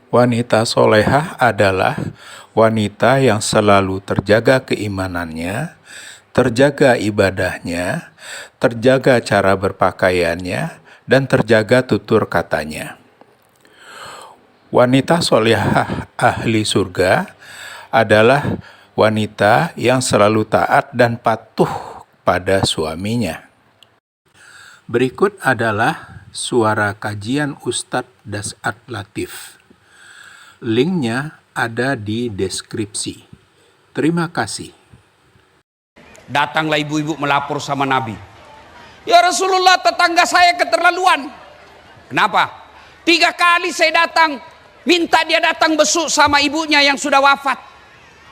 Wanita solehah adalah wanita yang selalu terjaga keimanannya, terjaga ibadahnya, terjaga cara berpakaiannya, dan terjaga tutur katanya. Wanita solehah ahli surga adalah wanita yang selalu taat dan patuh pada suaminya. Berikut adalah suara kajian Ustadz Das'at Latif. Linknya ada di deskripsi. Terima kasih. Datanglah ibu-ibu melapor sama Nabi. Ya Rasulullah, tetangga saya keterlaluan. Kenapa? 3 kali saya datang, minta dia datang besuk sama ibunya yang sudah wafat.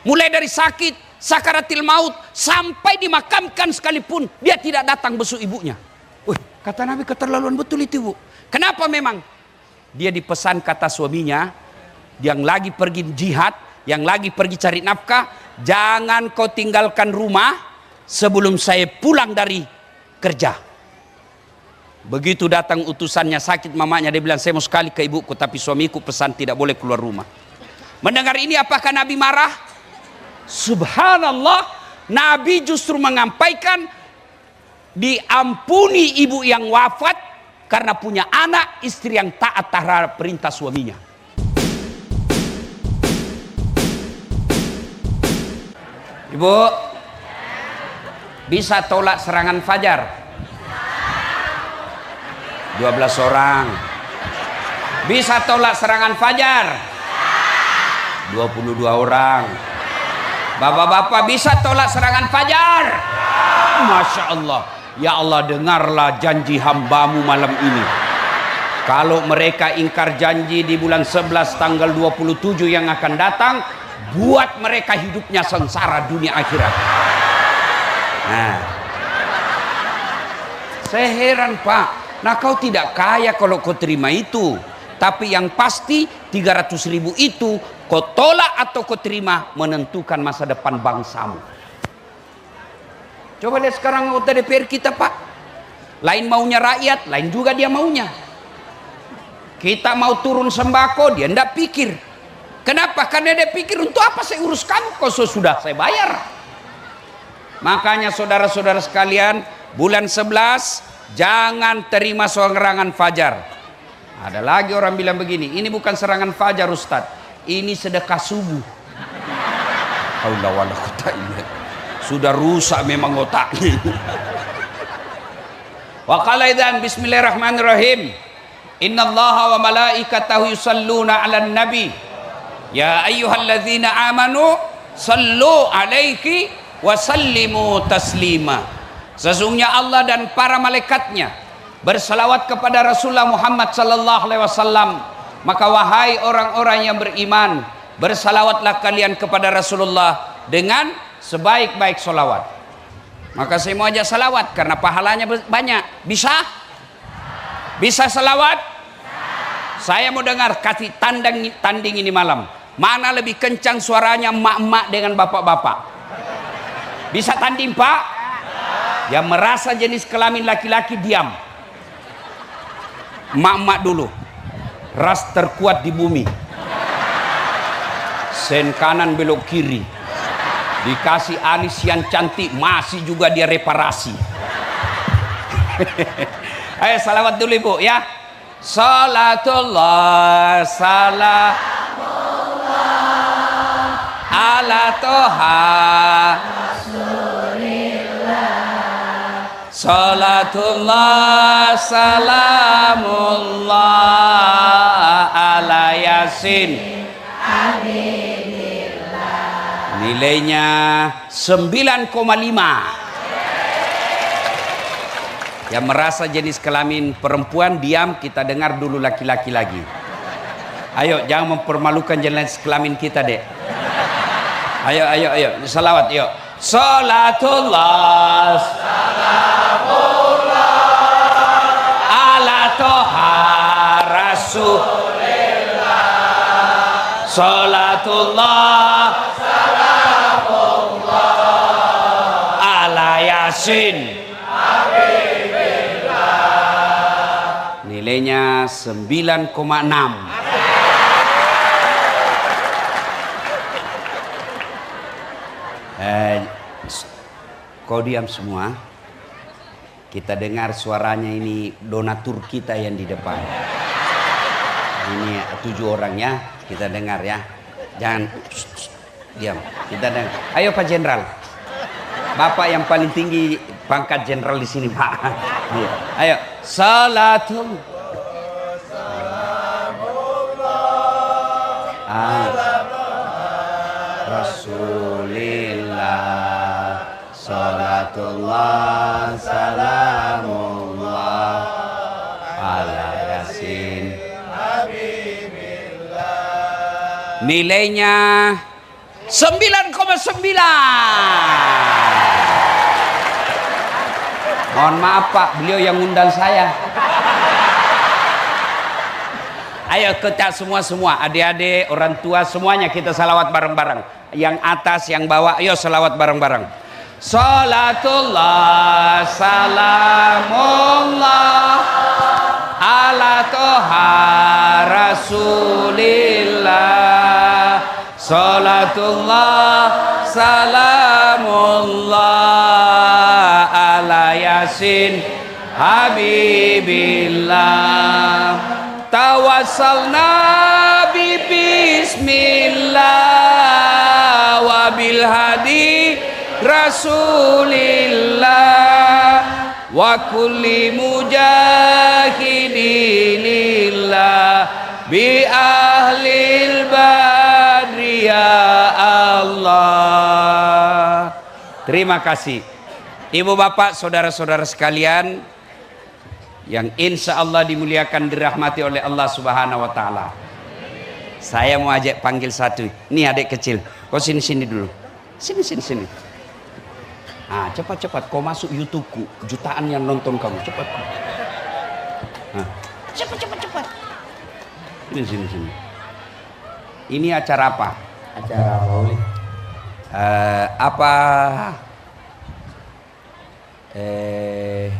Mulai dari sakit, sakaratil maut, sampai dimakamkan sekalipun, dia tidak datang besuk ibunya. Kata Nabi, keterlaluan betul itu, Bu. Kenapa memang? Dia dipesan kata suaminya, yang lagi pergi jihad, yang lagi pergi cari nafkah, jangan kau tinggalkan rumah sebelum saya pulang dari kerja. Begitu datang utusannya, sakit mamanya, dia bilang, saya mau sekali ke ibuku, tapi suamiku pesan tidak boleh keluar rumah. Mendengar ini, apakah Nabi marah? Subhanallah, Nabi justru menyampaikan, diampuni ibu yang wafat karena punya anak, istri yang taat terhadap perintah suaminya. Ibu, bisa tolak serangan fajar? 12 orang. Bisa tolak serangan fajar? 22 orang. Bapak-bapak bisa tolak serangan fajar? Masya Allah. Ya Allah, dengarlah janji hambamu malam ini. Kalau mereka ingkar janji di bulan 11 tanggal 27 yang akan datang, buat mereka hidupnya sengsara dunia akhirat. Nah, saya heran, Pak. Nah, kau tidak kaya kalau kau terima itu. Tapi yang pasti 300.000 itu kau tolak atau kau terima menentukan masa depan bangsamu. Coba lihat sekarang anggota DPR kita, Pak. Lain maunya rakyat, lain juga dia maunya. Kita mau turun sembako, dia tidak pikir. Kenapa? Karena dia pikir, untuk apa saya urus kamu, kok sudah saya bayar. Makanya saudara-saudara sekalian, bulan 11 jangan terima serangan fajar. Ada lagi orang bilang begini, ini bukan serangan fajar Ustadz, ini sedekah subuh. Sudah rusak memang otaknya. Wa qala idzan bismillahirrahmanirrahim. Innallaha wa malaikatahu yusalluna 'alan nabi. Ya ayyuhalladzina amanu sallu alaihi wa sallimu taslima. Sesungguhnya Allah dan para malaikatnya bersalawat kepada Rasulullah Muhammad sallallahu alaihi wasallam. Maka wahai orang-orang yang beriman, bersalawatlah kalian kepada Rasulullah dengan sebaik-baik salawat. Maka saya mau ajak salawat karena pahalanya banyak. Bisa? Bisa salawat? Saya mau dengar kasih tanding ini malam. Mana lebih kencang suaranya emak-emak dengan bapak-bapak? Bisa tanding, Pak? Yang merasa jenis kelamin laki-laki diam. Emak-emak dulu. Ras terkuat di bumi. Sen kanan belok kiri. Dikasih alis yang cantik, masih juga dia reparasi. Ayo salawat dulu Ibu ya. Salatullah salamullah ala toha Rasulillah. Salatullah salamullah ala yasin Habibillah. Nilainya 9,5. Yang merasa jenis kelamin perempuan diam, kita dengar dulu laki-laki lagi. Ayo, jangan mempermalukan jenis kelamin kita, Dek. Ayo, salawat, yuk. Salatullah salamullah ala toha Rasulillah. Salatullah salamullah ala yasin. Nilainya 9,6. Eh, kau diam semua. Kita dengar suaranya ini donatur kita yang di depan. Ini 7 orang ya, kita dengar ya. Jangan diam. Kita dengar. Ayo Pak Jenderal. Bapak yang paling tinggi pangkat jenderal di sini, Pak. Ayo, salatul Rasulillah, salatullah, salamullah, ala yasin, nilainya 9,9. Mohon maaf Pak, beliau yang undang saya. Ayo kita semua, adik-adik, orang tua, semuanya kita salawat bareng-bareng. Yang atas, yang bawah, ayo salawat bareng-bareng. Salatullah, salamullah, ala toha rasulillah. Salatullah, salamullah, ala yasin habibillah. Tawassalna bi bismillah wa bil hadi rasulillah wa kulli mujahidilillah bi ahlil badri ya Allah. Terima kasih Ibu Bapak, saudara-saudara sekalian yang insya Allah dimuliakan, dirahmati oleh Allah Subhanahu wa Ta'ala. Saya mau ajak panggil satu. Ini adik kecil, kau sini dulu. Sini. Ah, cepat kau masuk YouTubeku, jutaan yang nonton kamu, cepat. Nah, cepat. Sini. Ini acara apa? Acara maulid.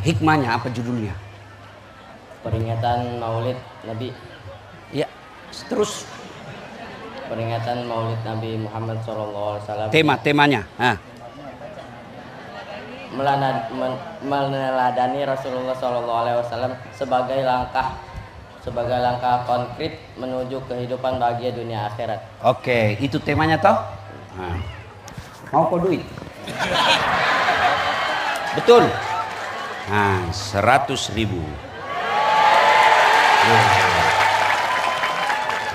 Hikmahnya apa judulnya? Peringatan Maulid Nabi. Ya, terus Peringatan Maulid Nabi Muhammad SAW. temanya. Meneladani Rasulullah SAW sebagai langkah konkret menuju kehidupan bahagia dunia akhirat. Oke, itu temanya toh? Nah. Mau kau duit? Betul. Nah, 100.000.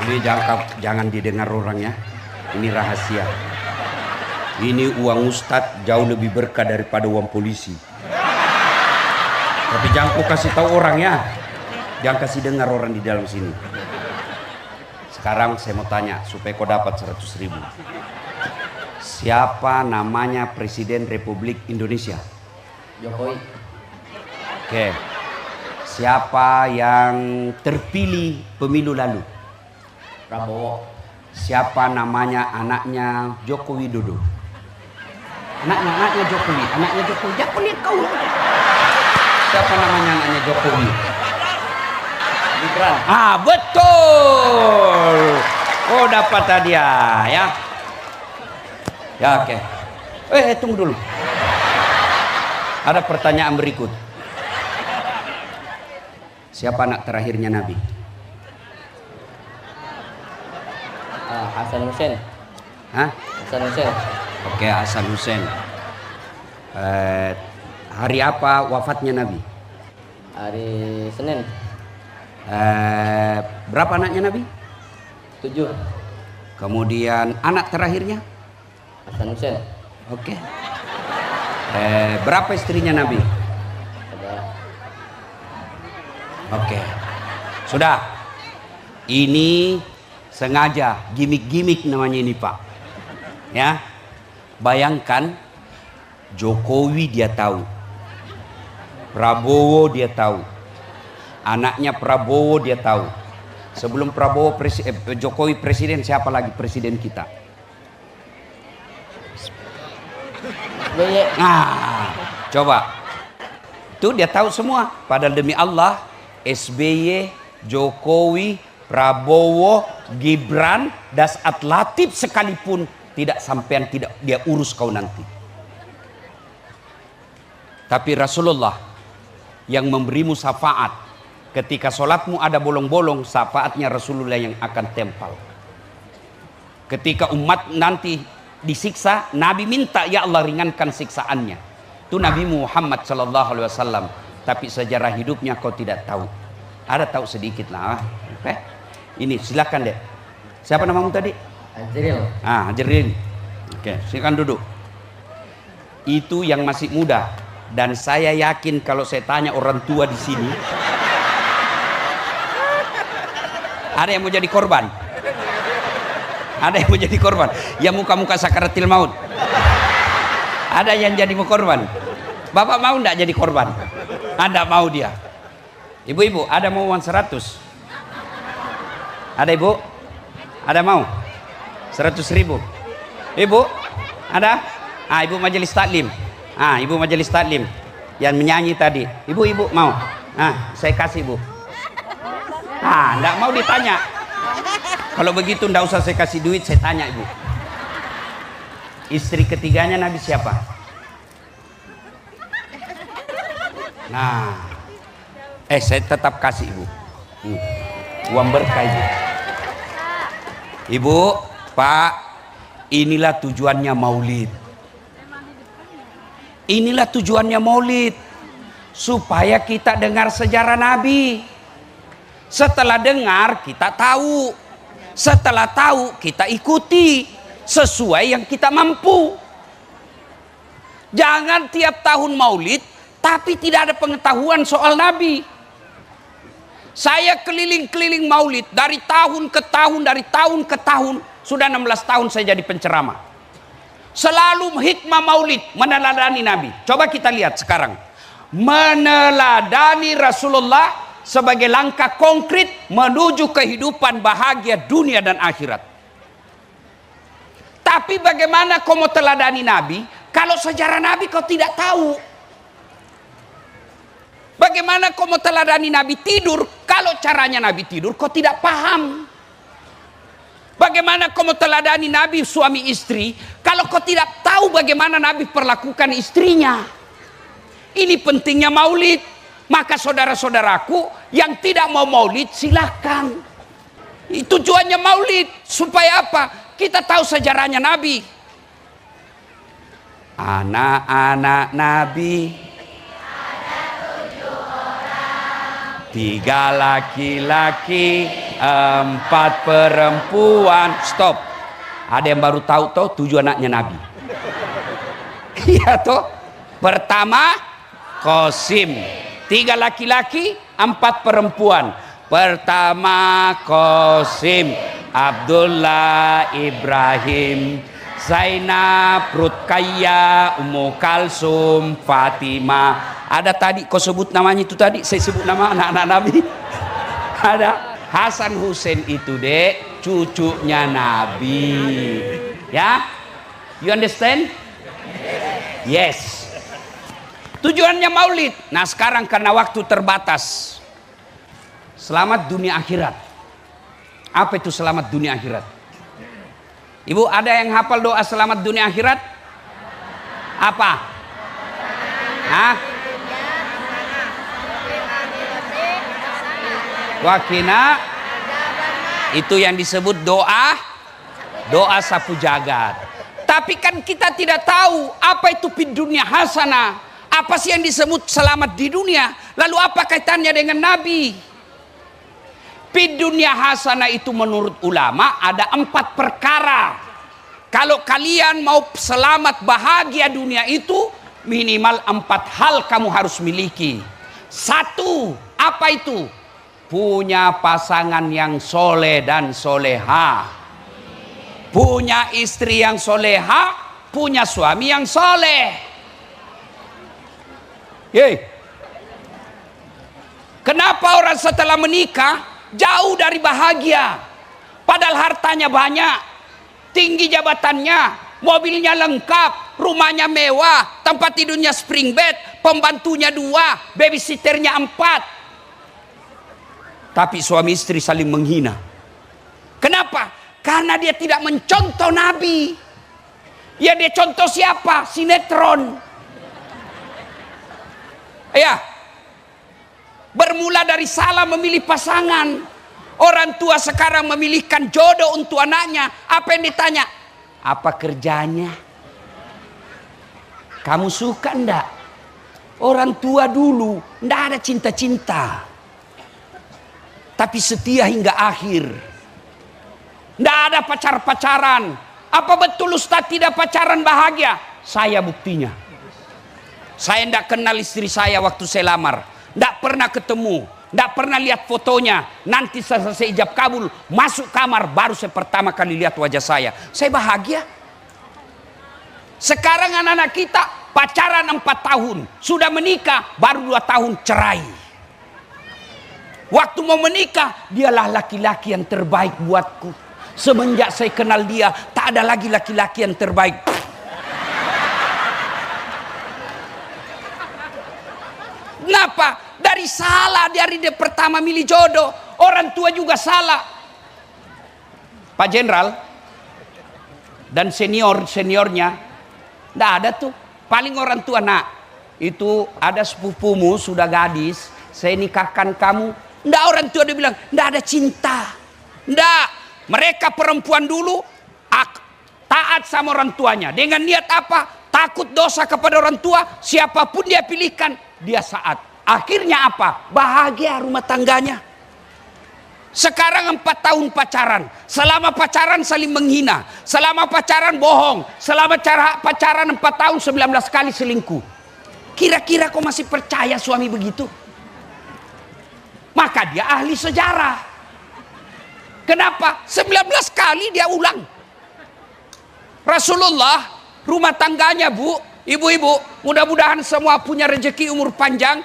Ini jangan didengar orang ya. Ini rahasia. Ini uang Ustadz jauh lebih berkah daripada uang polisi. Tapi jangan kau kasih tahu orang ya. Jangan kasih dengar orang di dalam sini. Sekarang saya mau tanya supaya kau dapat 100.000. Siapa namanya Presiden Republik Indonesia? Jokowi. Oke. Siapa yang terpilih pemilu lalu? Prabowo. Siapa namanya anaknya Joko Widodo? Anaknya Jokowi. Jangan lihat kau. Siapa namanya anaknya Jokowi? Gibran. Ah, betul. Oh, dapat hadiah ya. Ya, oke. Tunggu dulu. Ada pertanyaan berikut. Siapa anak terakhirnya Nabi? Hasan Hussein. Hah? Hasan Hussein. Oke, Hasan Hussein. Hari apa wafatnya Nabi? Hari Senin. Berapa anaknya Nabi? 7. Kemudian anak terakhirnya? Hasan Hussein. Oke. Berapa istrinya Nabi? Ada. Oke. Sudah. Ini sengaja gimmick namanya ini, Pak. Ya. Bayangkan Jokowi dia tahu. Prabowo dia tahu. Anaknya Prabowo dia tahu. Sebelum Jokowi presiden, siapa lagi presiden kita? Nah, coba. Itu dia tahu semua. Padahal demi Allah, SBY, Jokowi, Prabowo, Gibran, Dasat Latif sekalipun tidak sampean tidak dia urus kau nanti. Tapi Rasulullah yang memberimu syafaat, ketika sholatmu ada bolong-bolong, syafaatnya Rasulullah yang akan tempel. Ketika umat nanti disiksa, Nabi minta, ya Allah ringankan siksaannya. Itu Nabi Muhammad SAW. Tapi sejarah hidupnya kau tidak tahu. Ada tahu sedikit lah. Ini silakan deh. Siapa namamu tadi? Ajril. Ajril. Oke, silakan duduk. Itu yang masih muda. Dan saya yakin kalau saya tanya orang tua di sini, ada yang mau jadi korban? Ada yang mau jadi korban? Ya muka-muka sakaratil maut. Ada yang jadi mau korban? Bapak mau enggak jadi korban? Anda mau dia. Ibu-ibu, ada mau uang 100? Ada ibu? Ada mau? 100.000. Ibu? Ada? Ibu majelis taklim. Ibu majelis taklim yang menyanyi tadi. Ibu mau? Saya kasih ibu. Enggak mau ditanya. Kalau begitu enggak usah saya kasih duit, saya tanya ibu. Istri ketiganya Nabi siapa? Saya tetap kasih ibu. Uang berkah ibu. Ibu, Pak, inilah tujuannya maulid. Inilah tujuannya maulid. Supaya kita dengar sejarah Nabi. Setelah dengar kita tahu. Setelah tahu kita ikuti. Sesuai yang kita mampu. Jangan tiap tahun maulid tapi tidak ada pengetahuan soal Nabi. Saya keliling-keliling maulid dari tahun ke tahun, dari tahun ke tahun. Sudah 16 tahun saya jadi penceramah. Selalu hikmah maulid meneladani Nabi. Coba kita lihat sekarang. Meneladani Rasulullah sebagai langkah konkret menuju kehidupan bahagia dunia dan akhirat. Tapi bagaimana kau mau teladani Nabi kalau sejarah Nabi kau tidak tahu? Bagaimana kau mau teladani Nabi tidur kalau caranya Nabi tidur kau tidak paham? Bagaimana kau mau teladani Nabi suami istri kalau kau tidak tahu bagaimana Nabi perlakukan istrinya? Ini pentingnya maulid. Maka saudara-saudaraku yang tidak mau maulid silahkan. Tujuannya maulid supaya apa? Kita tahu sejarahnya Nabi. Anak-anak Nabi ada 7 orang, 3 laki-laki, 4 perempuan. Stop. Ada yang baru tahu 7 anaknya Nabi. Iya toh. Pertama Qasim, 3 laki-laki, 4 perempuan. Pertama Qasim, Abdullah, Ibrahim, Zainab, Ruqayyah, Ummu Kalsum, Fatimah. Ada tadi kau sebut namanya itu tadi, saya sebut nama anak-anak Nabi. Ada Hasan Hussein itu dek, cucunya Nabi. Ya? You understand? Yes. Tujuannya maulid. Nah sekarang karena waktu terbatas. Selamat dunia akhirat. Apa itu selamat dunia akhirat? Ibu ada yang hafal doa selamat dunia akhirat? Apa? Wakina. Itu yang disebut doa sapu jagat. Tapi kan kita tidak tahu apa itu fid dunya hasanah. Apa sih yang disebut selamat di dunia? Lalu apa kaitannya dengan Nabi? Fid dunya hasanah itu menurut ulama ada 4 perkara. Kalau kalian mau selamat bahagia dunia itu minimal 4 hal kamu harus miliki. 1, apa itu? Punya pasangan yang soleh dan soleha. Punya istri yang soleha, punya suami yang soleh. Kenapa orang setelah menikah jauh dari bahagia? Padahal hartanya banyak, tinggi jabatannya, mobilnya lengkap, rumahnya mewah, tempat tidurnya spring bed, pembantunya 2, babysitternya 4. Tapi suami istri saling menghina. Kenapa? Karena dia tidak mencontoh Nabi. Ya dia contoh siapa? Sinetron. Ya. Bermula dari salah memilih pasangan. Orang tua sekarang memilihkan jodoh untuk anaknya. Apa yang ditanya? Apa kerjanya? Kamu suka enggak? Orang tua dulu enggak ada cinta-cinta, tapi setia hingga akhir. Enggak ada pacar-pacaran. Apa betul Ustaz tidak pacaran bahagia? Saya buktinya. Saya enggak kenal istri saya waktu saya lamar. Enggak pernah ketemu. Enggak pernah lihat fotonya. Nanti selesai ijab kabul, masuk kamar, baru saya pertama kali lihat wajah saya. Saya bahagia. Sekarang anak-anak kita pacaran 4 tahun. Sudah menikah, baru 2 tahun cerai. Waktu mau menikah, dialah laki-laki yang terbaik buatku. Semenjak saya kenal dia, tak ada lagi laki-laki yang terbaik. Kenapa? Dari salah, dari dia pertama milih jodoh. Orang tua juga salah. Pak Jenderal dan seniornya, nggak ada tuh. Paling orang tua, nak, itu ada sepupumu sudah gadis, saya nikahkan kamu. Nggak, orang tua dia bilang, nggak ada cinta. Nggak. Mereka perempuan dulu taat sama orang tuanya. Dengan niat apa? Takut dosa kepada orang tua. Siapapun dia pilihkan, dia taat. Akhirnya apa? Bahagia rumah tangganya. Sekarang 4 tahun pacaran. Selama pacaran saling menghina. Selama pacaran bohong. Selama pacaran 4 tahun 19 kali selingkuh. Kira-kira kau masih percaya suami begitu? Maka dia ahli sejarah. Kenapa? 19 kali dia ulang. Rasulullah, rumah tangganya bu, ibu-ibu, mudah-mudahan semua punya rezeki umur panjang.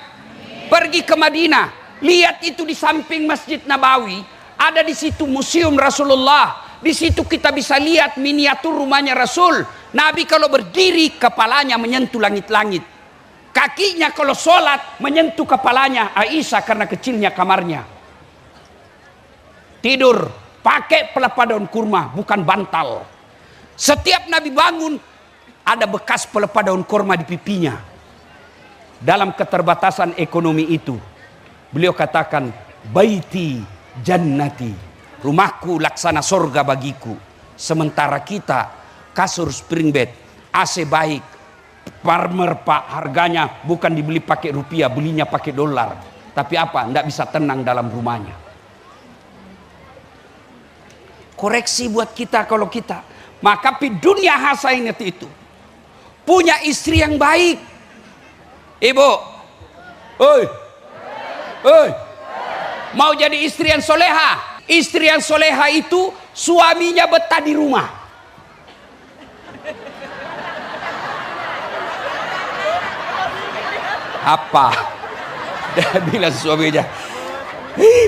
Pergi ke Madinah, lihat itu di samping Masjid Nabawi, ada di situ museum Rasulullah. Di situ kita bisa lihat miniatur rumahnya Rasul. Nabi kalau berdiri, kepalanya menyentuh langit-langit. Kakinya kalau sholat menyentuh kepalanya Aisyah karena kecilnya kamarnya. Tidur pakai pelepah daun kurma, bukan bantal. Setiap Nabi bangun ada bekas pelepah daun kurma di pipinya. Dalam keterbatasan ekonomi itu, beliau katakan, baiti jannati, rumahku laksana sorga bagiku. Sementara kita kasur spring bed, AC baik, farmer pak, harganya bukan dibeli pakai rupiah, belinya pakai dolar. Tapi apa? Nggak bisa tenang dalam rumahnya. Koreksi buat kita kalau kita. Maka di dunia hasanah itu punya istri yang baik. Ibu, mau jadi istri yang soleha? Istri yang soleha itu suaminya betah di rumah. Apa? Dia bilang suaminya,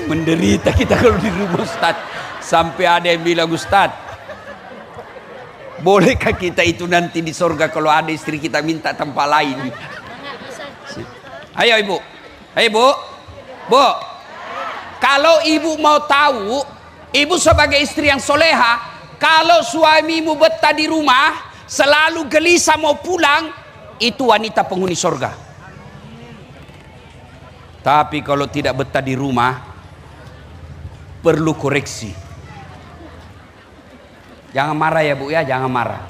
menderita kita kalau di rumah Ustaz. Sampai ada yang bilang, Ustaz, bolehkah kita itu nanti di sorga kalau ada istri kita minta tempat lain? Ayo ibu, ayo bu, bu, kalau ibu mau tahu, ibu sebagai istri yang soleha, kalau suamimu betah di rumah, selalu gelisah mau pulang, itu wanita penghuni sorga. Tapi kalau tidak betah di rumah, perlu koreksi. Jangan marah ya bu ya, jangan marah.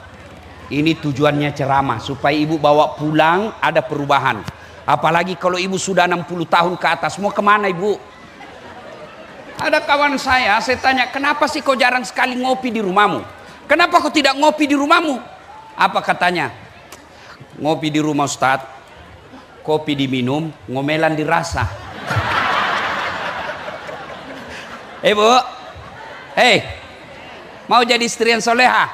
Ini tujuannya ceramah supaya ibu bawa pulang ada perubahan. Apalagi kalau ibu sudah 60 tahun ke atas, mau kemana ibu? Ada kawan saya tanya, kenapa sih kau jarang sekali ngopi di rumahmu? Kenapa kau tidak ngopi di rumahmu? Apa katanya? Ngopi di rumah Ustaz, kopi diminum, ngomelan dirasa. Bu, mau jadi istri yang soleha?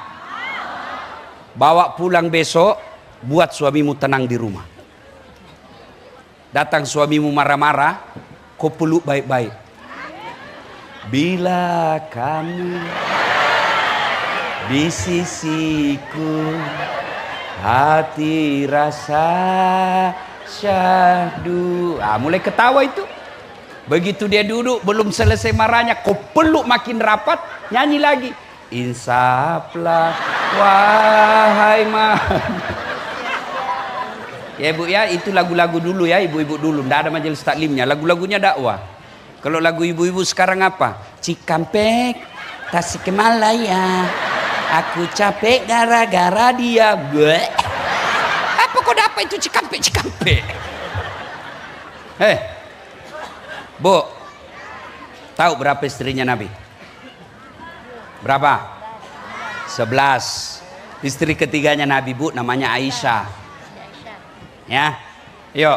Bawa pulang besok, buat suamimu tenang di rumah. Datang suamimu marah-marah, kau peluk baik-baik. Bila kamu di sisiku, hati rasa syahdu. Mulai ketawa itu. Begitu dia duduk, belum selesai marahnya, kau peluk makin rapat, nyanyi lagi. insaflah wahai ya ibu ya, itu lagu-lagu dulu ya, ibu-ibu dulu, ndak ada majelis taklimnya, lagu-lagunya dakwah. Kalau lagu ibu-ibu sekarang apa? Cikampek, Tasikmalaya, aku capek gara-gara dia. Bleh. Apa kok dapat itu Cikampek? Bu, tahu berapa istrinya Nabi? Berapa? 11. Istri ketiganya Nabi, Bu, namanya Aisyah. Ya, yuk,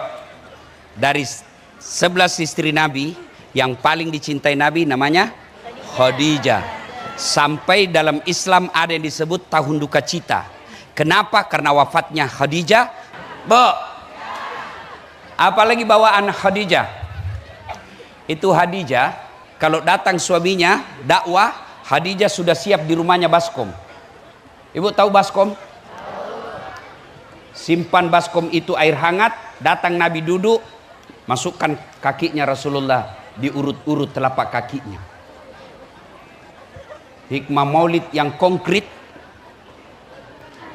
dari 11 istri Nabi, yang paling dicintai Nabi namanya Khadijah. Sampai dalam Islam ada yang disebut tahun duka cita. Kenapa? Karena wafatnya Khadijah. Bu, apalagi bawaan Khadijah. Itu Khadijah, kalau datang suaminya dakwah, Khadijah sudah siap di rumahnya baskom. Ibu tahu baskom? Simpan baskom itu air hangat, datang Nabi duduk, masukkan kakinya Rasulullah, diurut-urut telapak kakinya. Hikmah maulid yang konkret.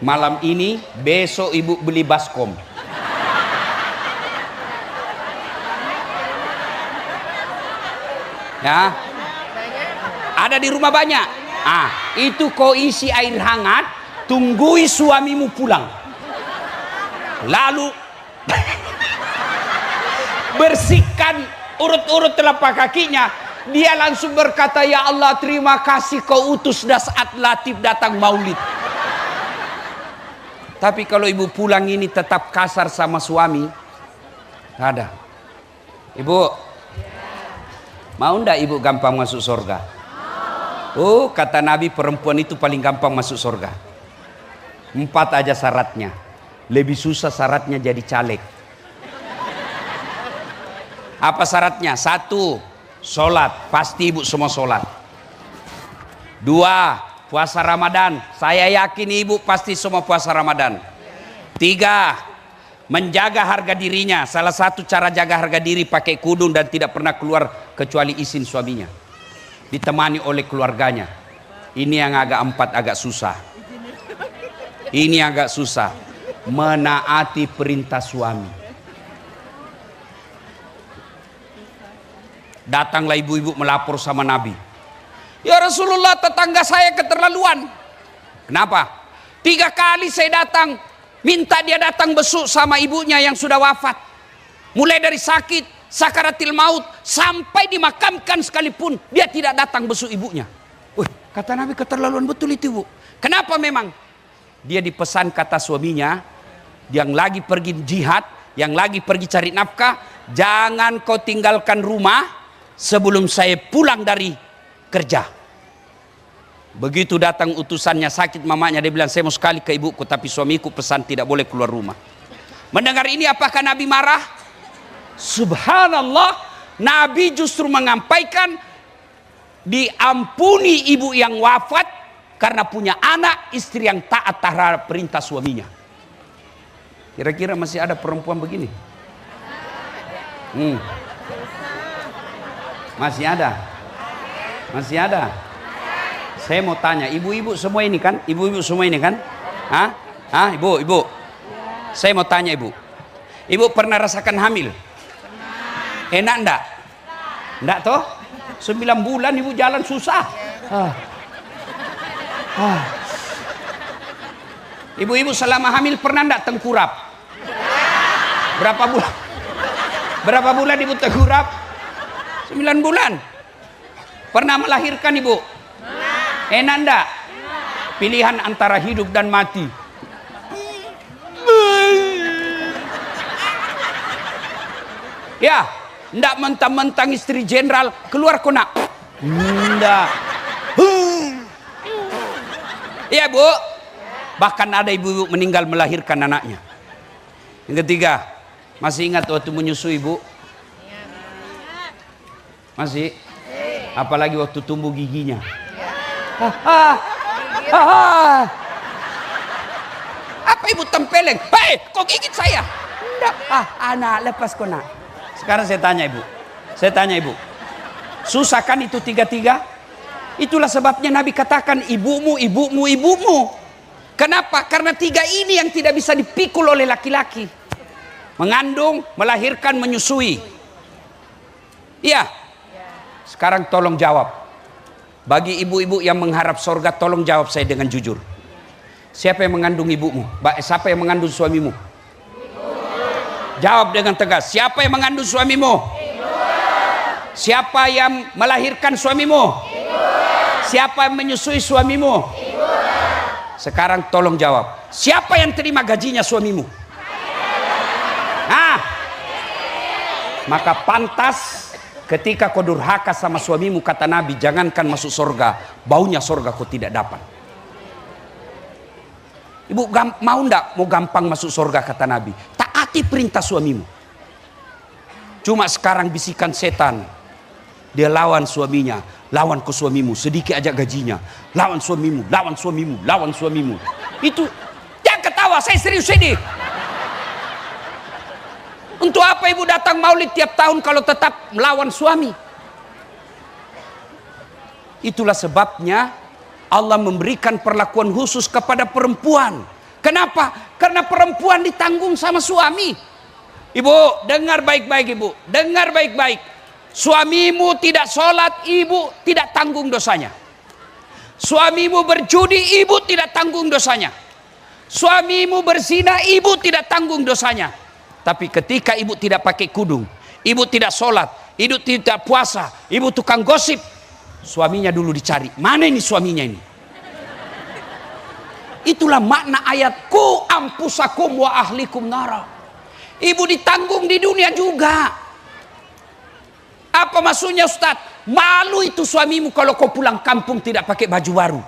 Malam ini, besok ibu beli baskom. Ya, ada di rumah banyak. Itu kau isi air hangat, tunggui suamimu pulang. Lalu bersihkan urut-urut telapak kakinya. Dia langsung berkata, ya Allah, terima kasih kau utus saat Latif datang maulid. Tapi kalau ibu pulang ini tetap kasar sama suami, tak ada. Ibu, mau ndak ibu gampang masuk surga? Oh, kata Nabi, perempuan itu paling gampang masuk surga. 4 aja syaratnya. Lebih susah syaratnya jadi caleg. Apa syaratnya? 1, sholat. Pasti ibu semua sholat. 2, puasa Ramadan. Saya yakin ibu pasti semua puasa Ramadan. 3, menjaga harga dirinya. Salah satu cara jaga harga diri pakai kudung dan tidak pernah keluar kecuali izin suaminya. Ditemani oleh keluarganya. Ini yang agak 4 agak susah. Ini agak susah. Menaati perintah suami. Datanglah ibu-ibu melapor sama Nabi. Ya Rasulullah, tetangga saya keterlaluan. Kenapa? 3 kali saya datang, minta dia datang besuk sama ibunya yang sudah wafat. Mulai dari sakit, sakaratil maut, sampai dimakamkan sekalipun dia tidak datang besuk ibunya. Kata Nabi, keterlaluan betul itu, Bu. Kenapa memang? Dia dipesan kata suaminya, yang lagi pergi jihad, yang lagi pergi cari nafkah, jangan kau tinggalkan rumah sebelum saya pulang dari kerja. Begitu datang utusannya, sakit mamanya, dia bilang, saya mau sekali ke ibuku, tapi suamiku pesan tidak boleh keluar rumah. Mendengar ini apakah Nabi marah? Subhanallah, Nabi justru menyampaikan diampuni ibu yang wafat karena punya anak istri yang taat terhadap perintah suaminya. Kira-kira masih ada perempuan begini? Masih ada? Masih ada? Saya mau tanya, ibu-ibu semua ini kan? Ibu-ibu semua ini kan? Ibu-ibu? Saya mau tanya ibu. Ibu pernah rasakan hamil? Enak enggak? Enggak toh? 9 bulan ibu jalan susah. Ibu-ibu selama hamil pernah enggak tengkurap? Berapa bulan? Berapa bulan ibu tengkurap? 9 bulan. Pernah melahirkan ibu? Enak enggak? Pilihan antara hidup dan mati. Ya, enggak mentang-mentang istri jenderal keluar kona. Enggak. Iya, Bu. Bahkan ada ibu-ibu meninggal melahirkan anaknya. Yang ketiga, masih ingat waktu menyusui, Bu? Masih? Apalagi waktu tumbuh giginya. Apa ibu tempeleng? Hei, kok gigit saya? Enggak. Anak, lepas kau nak. Sekarang saya tanya ibu. Susah kan itu 3-3? Itulah sebabnya Nabi katakan ibumu, ibumu, ibumu. Kenapa? Karena tiga ini yang tidak bisa dipikul oleh laki-laki. Mengandung, melahirkan, menyusui. Iya. Sekarang tolong jawab. Bagi ibu-ibu yang mengharap surga, tolong jawab saya dengan jujur. Siapa yang mengandung ibumu? Siapa yang mengandung suamimu? Jawab dengan tegas. Siapa yang mengandung suamimu? Siapa yang melahirkan suamimu? Siapa yang menyusui suamimu? Sekarang tolong jawab. Siapa yang terima gajinya suamimu? Nah, maka pantas ketika kau durhaka sama suamimu, kata Nabi, jangankan masuk surga, baunya surga kau tidak dapat. Ibu mau ndak mau gampang masuk surga, kata Nabi? Taati perintah suamimu. Cuma sekarang bisikan setan, dia lawan suaminya, lawan ke suamimu, sedikit aja gajinya, lawan suamimu, lawan suamimu, lawan suamimu. Itu jangan ketawa, saya serius ini. Untuk apa ibu datang maulid tiap tahun kalau tetap melawan suami? Itulah sebabnya Allah memberikan perlakuan khusus kepada perempuan. Kenapa? Karena perempuan ditanggung sama suami. Ibu, dengar baik-baik ibu, dengar baik-baik. Suamimu tidak sholat, ibu tidak tanggung dosanya. Suamimu berjudi, ibu tidak tanggung dosanya. Suamimu berzina, ibu tidak tanggung dosanya. Tapi ketika ibu tidak pakai kudung, ibu tidak sholat, ibu tidak puasa, ibu tukang gosip, suaminya dulu dicari. Mana ini suaminya ini? Itulah makna ayat ku ampusakum wa ahlikum nara. Ibu ditanggung di dunia juga. Apa maksudnya Ustaz? Malu itu suamimu kalau kau pulang kampung tidak pakai baju baru.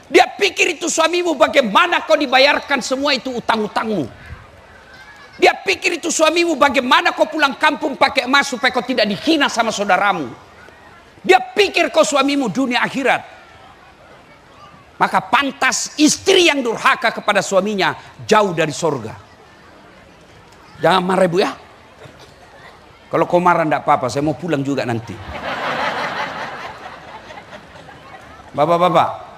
Dia pikir itu suamimu bagaimana kau dibayarkan semua itu utang-utangmu. Dia pikir itu suamimu bagaimana kau pulang kampung pakai emas supaya kau tidak dihina sama saudaramu. Dia pikir kau suamimu dunia akhirat. Maka pantas istri yang durhaka kepada suaminya jauh dari surga. Jangan marah ibu ya. Kalau kau marah enggak apa-apa, saya mau pulang juga nanti. Bapak-bapak.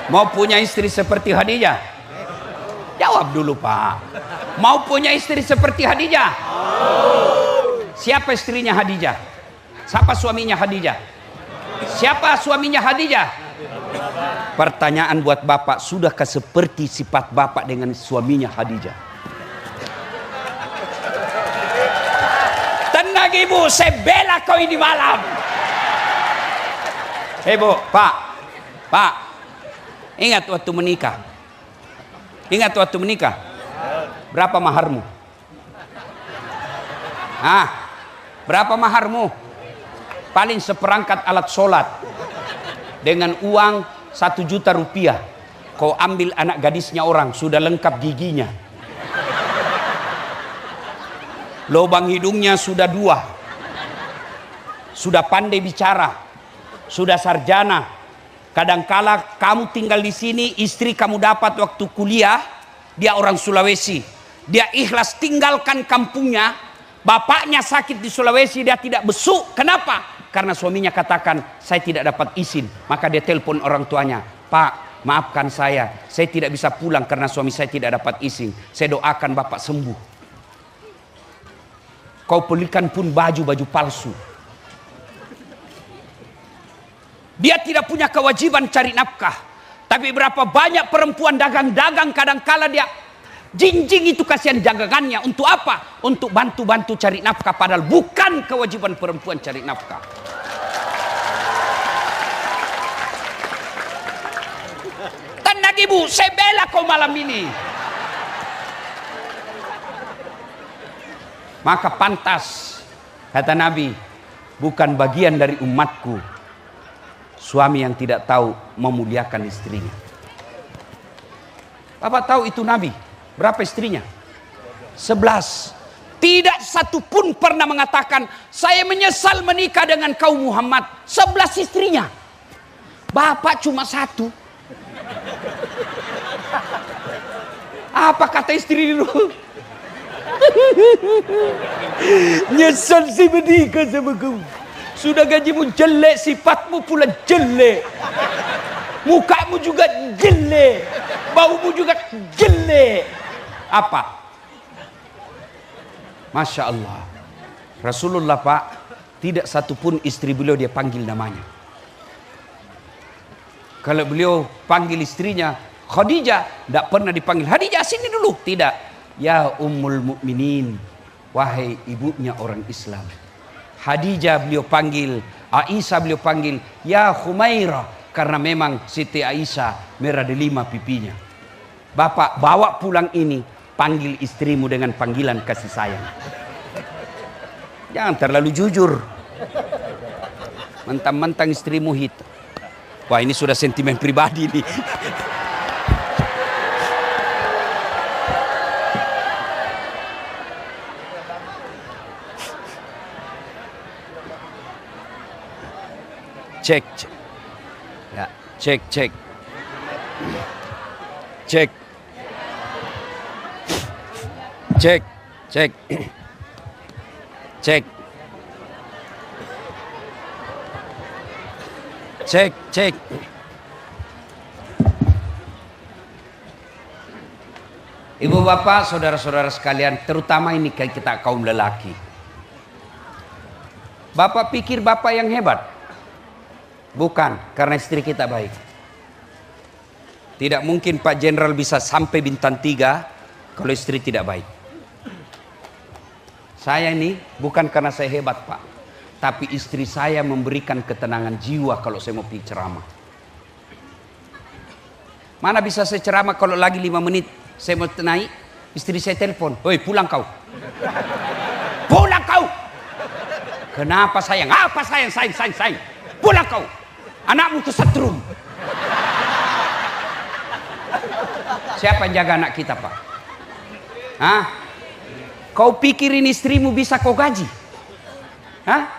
Mau punya istri seperti Khadijah? Jawab dulu Pak. Mau punya istri seperti Khadijah? Siapa istrinya Khadijah? Siapa suaminya Khadijah? Siapa suaminya Khadijah? Pertanyaan buat bapak, sudahkah seperti sifat bapak dengan suaminya Khadijah? Tenang ibu, saya bela kau ini malam. Ibu, Pak, ingat waktu menikah? Ingat waktu menikah? Berapa maharmu? Berapa maharmu? Paling seperangkat alat sholat dengan uang 1 juta rupiah. Kau ambil anak gadisnya orang, sudah lengkap giginya, lubang hidungnya sudah 2, sudah pandai bicara, sudah sarjana. Kadangkala kamu tinggal di sini, istri kamu dapat waktu kuliah, dia orang Sulawesi, dia ikhlas tinggalkan kampungnya. Bapaknya sakit di Sulawesi, dia tidak besuk. Kenapa? Karena suaminya katakan, saya tidak dapat izin. Maka dia telepon orang tuanya, Pak, maafkan saya tidak bisa pulang karena suami saya tidak dapat izin. Saya doakan bapak sembuh. Kau belikan pun baju palsu. Dia tidak punya kewajiban cari nafkah. Tapi berapa banyak perempuan dagang-dagang, kadangkala dia jinjing itu kasihan dagangannya. Untuk apa? Untuk bantu-bantu cari nafkah, padahal bukan kewajiban perempuan cari nafkah. Tenang ibu, saya bela kau malam ini. Maka pantas, kata Nabi, bukan bagian dari umatku suami yang tidak tahu memuliakan istrinya. Bapak tahu itu Nabi berapa istrinya? 11. Tidak satu pun pernah mengatakan saya menyesal menikah dengan kau Muhammad. 11 istrinya. Bapak cuma 1. Apa kata istri dulu? Nyesal si menikah sama kau. Sudah gajimu jelek, sifatmu pula jelek. Mukamu juga jelek. Baumu juga jelek. Apa? Masya Allah. Rasulullah Pak, tidak satupun istri beliau dia panggil namanya. Kalau beliau panggil istrinya Khadijah, tidak pernah dipanggil Khadijah sini dulu. Tidak. Ya Ummul Mukminin, wahai ibunya orang Islam. Khadijah beliau panggil, Aisyah beliau panggil ya Khumairah, karena memang Siti Aisyah merah delima pipinya. Bapak bawa pulang ini, panggil istrimu dengan panggilan kasih sayang. Jangan terlalu jujur. Mentang-mentang istrimu hitam. Wah, ini sudah sentimen pribadi nih. Cek, cek. Ya, cek, cek. Cek. Cek, cek. Cek. Cek, cek. Ibu bapak, saudara-saudara sekalian, terutama ini kita kaum lelaki. Bapak pikir bapak yang hebat? Bukan, karena istri kita baik. Tidak mungkin Pak Jenderal bisa sampai bintang 3 kalau istri tidak baik. Saya ini bukan karena saya hebat Pak, tapi istri saya memberikan ketenangan jiwa kalau saya mau pergi ceramah. Mana bisa saya ceramah kalau lagi 5 menit saya mau naik, istri saya telepon, "Woi, pulang kau." Pulang kau. Kenapa sayang? Apa sayang? Sayang. Pulang kau. Anakmu kesetrum. Siapa yang jaga anak kita Pak? Hah? Kau pikirin istrimu bisa kau gaji? Hah?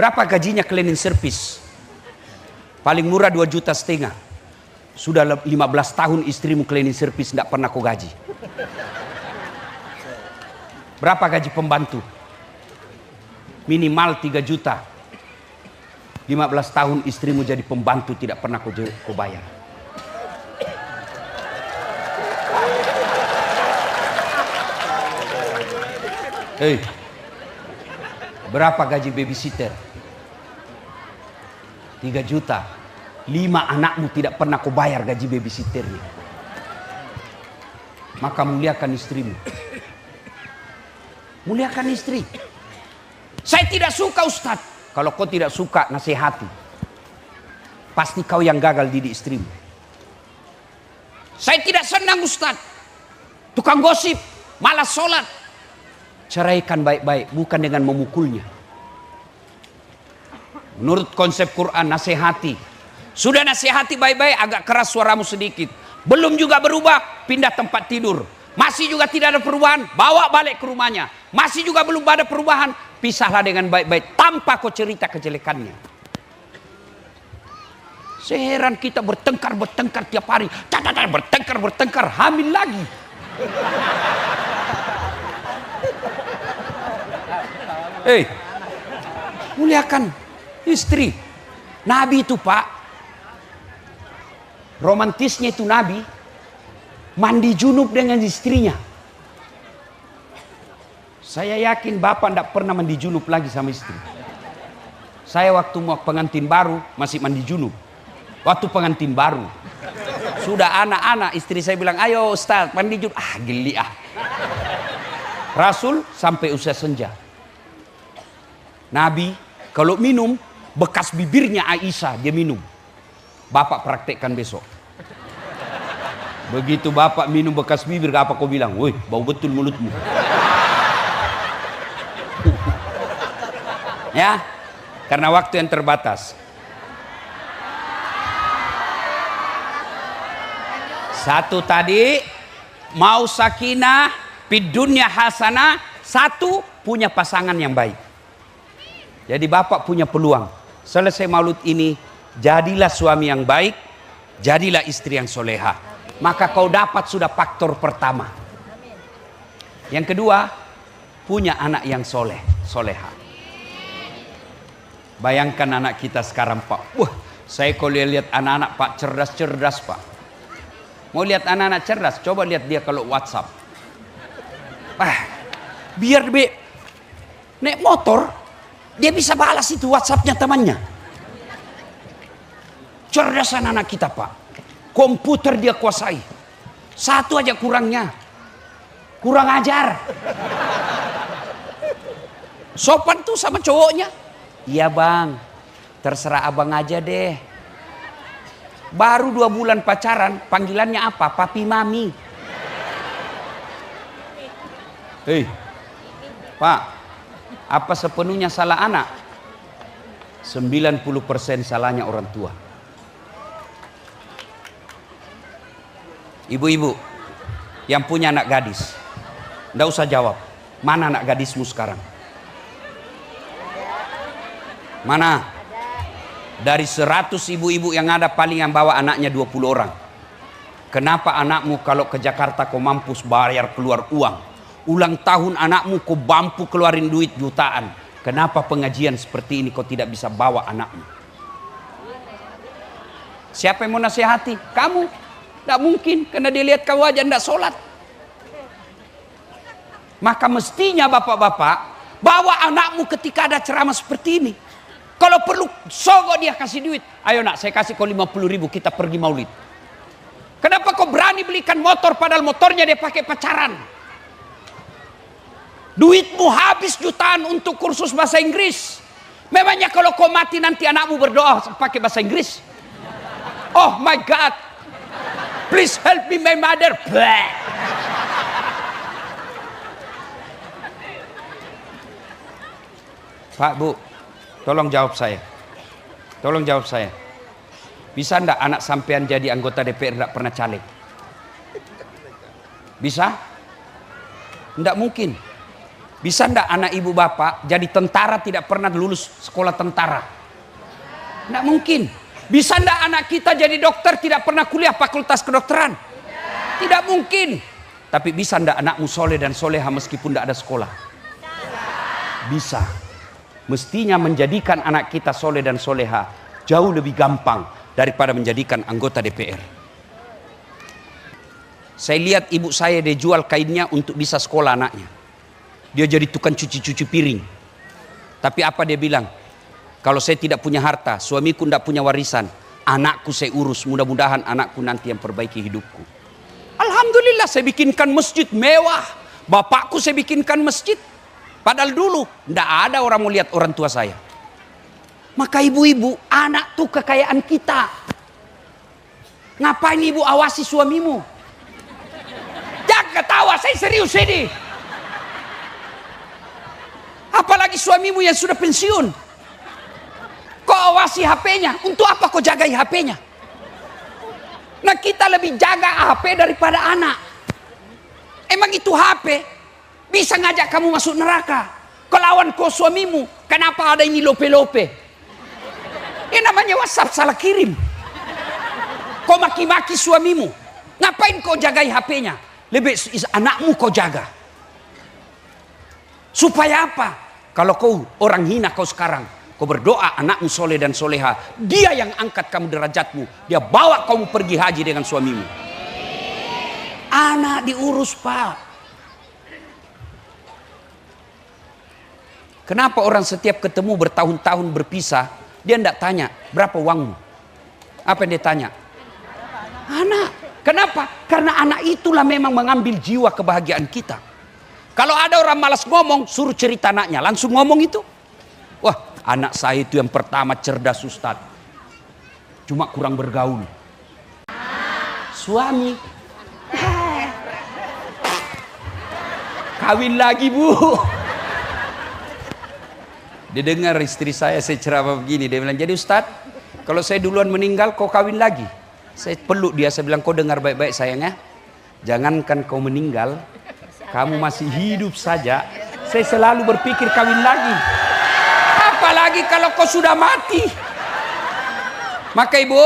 Berapa gajinya cleaning service? Paling murah 2,5 juta. Sudah 15 tahun istrimu cleaning service tidak pernah kau gaji. Berapa gaji pembantu? Minimal 3 juta. 15 tahun istrimu jadi pembantu tidak pernah kau bayar. Hei, berapa gaji babysitter? 3 juta. 5 anakmu tidak pernah kau bayar gaji babysitternya. Maka muliakan istrimu. Muliakan istri. Saya tidak suka Ustaz. Kalau kau tidak suka, nasihati. Pasti kau yang gagal didik istrimu. Saya tidak senang Ustaz. Tukang gosip, malas sholat. Ceraikan baik-baik, bukan dengan memukulnya. Menurut konsep Quran, nasihati. Sudah nasihati baik-baik, agak keras suaramu sedikit. Belum juga berubah, pindah tempat tidur. Masih juga tidak ada perubahan, bawa balik ke rumahnya. Masih juga belum ada perubahan, pisahlah dengan baik-baik tanpa kau cerita kejelekannya. Seheran kita bertengkar tiap hari. Bertengkar, hamil lagi. Muliakan istri. Nabi itu Pak, romantisnya itu Nabi mandi junub dengan istrinya. Saya yakin Bapak tidak pernah mandi junub lagi sama istri. Saya waktu mau pengantin baru masih mandi junub. Waktu pengantin baru sudah anak-anak, istri saya bilang, "Ayo Ustaz mandi junub." Geli ah. Rasul sampai usia senja. Nabi kalau minum bekas bibirnya Aisyah dia minum. Bapak praktekkan besok. Begitu Bapak minum bekas bibir, apa kau bilang? "Woi, bau betul mulutmu." Ya, karena waktu yang terbatas. Satu tadi mau sakinah, fid dunya hasanah. Satu punya pasangan yang baik. Jadi Bapak punya peluang. Selesai maulud ini, jadilah suami yang baik, jadilah istri yang soleha. Maka kau dapat sudah faktor pertama. Yang kedua, punya anak yang soleha. Bayangkan anak kita sekarang, Pak. Wah, saya kalau lihat anak-anak Pak, cerdas-cerdas Pak. Mau lihat anak-anak cerdas, coba lihat dia kalau WhatsApp. Biar naik motor, dia bisa balas itu WhatsAppnya temannya. Cerdas anak-anak kita Pak. Komputer dia kuasai. Satu aja kurangnya, kurang ajar. Sopan tuh sama cowoknya. Iya bang, terserah abang aja deh. Baru 2 bulan pacaran, panggilannya apa? Papi mami. Hei, Pak, apa sepenuhnya salah anak? 90% salahnya orang tua. Ibu-ibu yang punya anak gadis, nggak usah jawab. Mana anak gadismu sekarang? Mana? Dari 100 ibu-ibu yang ada, paling yang bawa anaknya 20 orang. Kenapa anakmu kalau ke Jakarta kau mampus bayar keluar uang? Ulang tahun anakmu kau mampu keluarin duit jutaan. Kenapa pengajian seperti ini kau tidak bisa bawa anakmu? Siapa yang mau nasihati? Kamu. Tidak mungkin, karena dia lihat kau aja tidak sholat. Maka mestinya bapak-bapak bawa anakmu ketika ada ceramah seperti ini. Kalau perlu sogok dia kasih duit. Ayo nak, saya kasih kau 50.000, kita pergi maulid. Kenapa kau berani belikan motor padahal motornya dia pakai pacaran? Duitmu habis jutaan untuk kursus bahasa Inggris. Memangnya kalau kau mati nanti anakmu berdoa pakai bahasa Inggris? Oh my God, please help me my mother. Blah. Pak, Bu, tolong jawab saya. Tolong jawab saya. Bisa enggak anak sampean jadi anggota DPR enggak pernah caleg? Bisa? Enggak mungkin. Bisa enggak anak ibu bapak jadi tentara tidak pernah lulus sekolah tentara? Enggak mungkin. Bisa enggak anak kita jadi dokter tidak pernah kuliah fakultas kedokteran? Tidak mungkin. Tapi bisa enggak anakmu soleh dan soleha meskipun enggak ada sekolah? Bisa. Mestinya menjadikan anak kita soleh dan soleha jauh lebih gampang daripada menjadikan anggota DPR. Saya lihat ibu saya dia jual kainnya untuk bisa sekolah anaknya. Dia jadi tukang cuci-cuci piring. Tapi apa dia bilang? Kalau saya tidak punya harta, suamiku tidak punya warisan, anakku saya urus, mudah-mudahan anakku nanti yang perbaiki hidupku. Alhamdulillah saya bikinkan masjid mewah. Bapakku saya bikinkan masjid. Padahal dulu tidak ada orang mau lihat orang tua saya. Maka ibu-ibu, anak tuh kekayaan kita. Ngapain ibu awasi suamimu? Jangan ketawa, saya serius ini. Apalagi suamimu yang sudah pensiun. Kau awasi HP-nya, untuk apa kau jagai HP-nya? Nah kita lebih jaga HP daripada anak. Emang itu HP bisa ngajak kamu masuk neraka. Kelawan kau suamimu, kenapa ada ini lope-lope? Ini namanya WhatsApp salah kirim. Kau maki-maki suamimu, ngapain kau jagai HP-nya? Lebih anakmu kau jaga. Supaya apa? Kalau kau orang hina kau sekarang, kau berdoa anakmu soleh dan soleha, dia yang angkat kamu derajatmu, dia bawa kamu pergi haji dengan suamimu. Anak diurus Pak. Kenapa orang setiap ketemu bertahun-tahun berpisah, dia tidak tanya berapa uangmu? Apa yang dia tanya? Anak. Kenapa? Karena anak itulah memang mengambil jiwa kebahagiaan kita. Kalau ada orang malas ngomong, suruh cerita anaknya, langsung ngomong itu. Wah, anak saya itu yang pertama cerdas Ustadz. Cuma kurang bergaul. Suami. Kawin lagi Bu. Dia dengar istri saya ceramah begini. Dia bilang, jadi Ustadz, kalau saya duluan meninggal, kau kawin lagi. Saya peluk dia, saya bilang, kau dengar baik-baik sayangnya. Jangankan kau meninggal, kamu masih hidup saja, saya selalu berpikir kawin lagi. Apalagi kalau kau sudah mati. Maka ibu,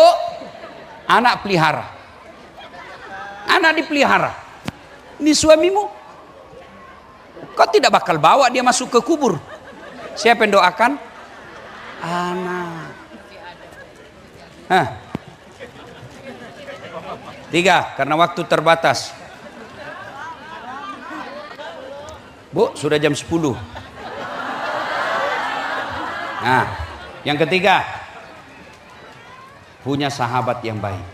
anak pelihara. Anak dipelihara. Ini suamimu. Kau tidak bakal bawa dia masuk ke kubur. Siapa yang doakan? Anak. Hah. 3, karena waktu terbatas. Bu, sudah jam 10. Nah, yang ketiga, punya sahabat yang baik.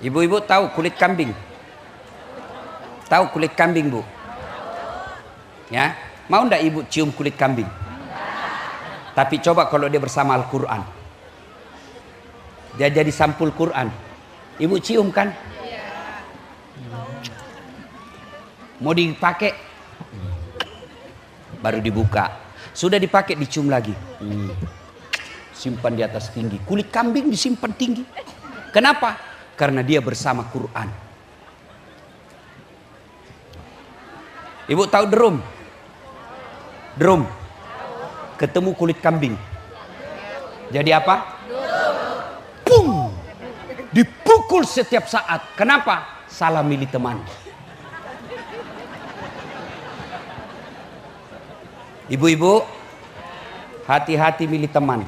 Ibu-ibu tahu kulit kambing? Tahu kulit kambing, Bu? Ya, mau ndak ibu cium kulit kambing? Tapi coba kalau dia bersama Al-Quran, dia jadi sampul Quran, ibu cium kan? Mau dipakai, baru dibuka, sudah dipakai dicium lagi. Simpan di atas tinggi, kulit kambing disimpan tinggi. Kenapa? Karena dia bersama Quran. Ibu tahu drum? Drum ketemu kulit kambing jadi apa? Pung, dipukul setiap saat. Kenapa? Salah milih teman. Ibu-ibu, hati-hati milih teman.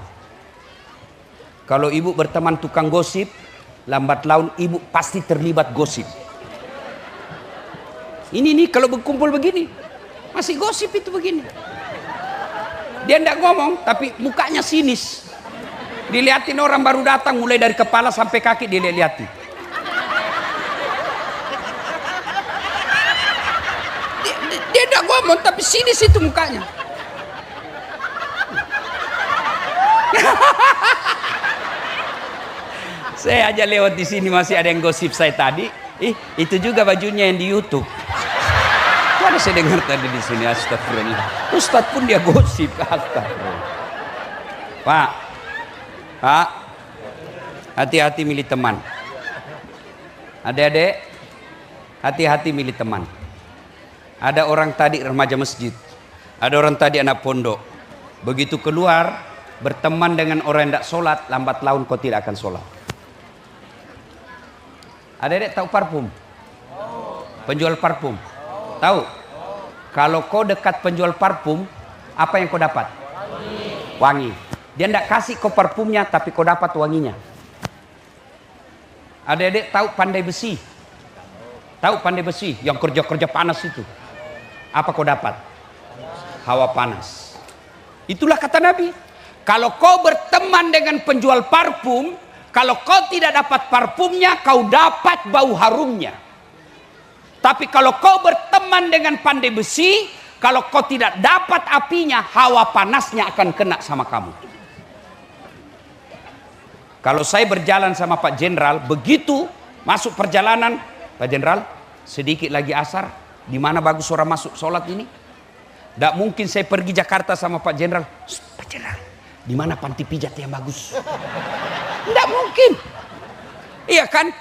Kalau ibu berteman tukang gosip, lambat laun ibu pasti terlibat gosip. Ini nih kalau berkumpul begini, masih gosip itu begini. Dia tidak ngomong, tapi mukanya sinis. Dilihatin orang baru datang, mulai dari kepala sampai kaki dilihat-lihatin. Dia tidak ngomong, tapi sinis itu mukanya. Saya aja lewat di sini masih ada yang gosip saya tadi. Itu juga bajunya yang di YouTube. Ada saya dengar tadi di sini, astagfirullah. Ustadz pun dia gosip, astagfirullah. Pak, hati-hati milih teman. Adik-adik, hati-hati milih teman. Ada orang tadi remaja masjid, ada orang tadi anak pondok. Begitu keluar, berteman dengan orang yang tidak sholat, lambat laun kau tidak akan sholat. Adik-adik tahu parfum? Penjual parfum? Tahu? Kalau kau dekat penjual parfum, apa yang kau dapat? Wangi. Dia tidak kasih kau parfumnya, tapi kau dapat wanginya. Adik-adik tahu pandai besi? Tahu pandai besi yang kerja-kerja panas itu? Apa kau dapat? Hawa panas. Itulah kata Nabi. Kalau kau berteman dengan penjual parfum, kalau kau tidak dapat parfumnya, kau dapat bau harumnya. Tapi kalau kau berteman dengan pandai besi, kalau kau tidak dapat apinya, hawa panasnya akan kena sama kamu. Kalau saya berjalan sama Pak Jenderal, begitu masuk perjalanan, Pak Jenderal, sedikit lagi asar, di mana bagus orang masuk sholat ini? Tidak mungkin saya pergi Jakarta sama Pak Jenderal. Pak Jenderal, di mana panti pijat yang bagus? Tidak mungkin. Iya kan?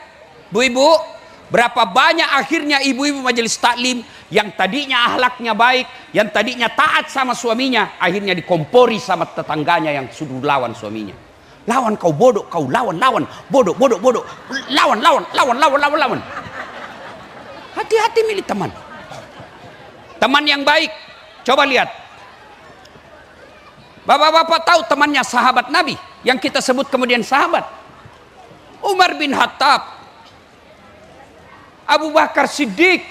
Bu-ibu, berapa banyak akhirnya ibu-ibu majelis taklim yang tadinya akhlaknya baik, yang tadinya taat sama suaminya, akhirnya dikompori sama tetangganya yang sudah lawan suaminya. Lawan kau bodoh, kau lawan, bodoh, lawan. Hati-hati milih teman. Teman yang baik, coba lihat. Bapak-bapak tahu temannya sahabat Nabi, yang kita sebut kemudian sahabat. Umar bin Khattab, Abu Bakar Siddiq,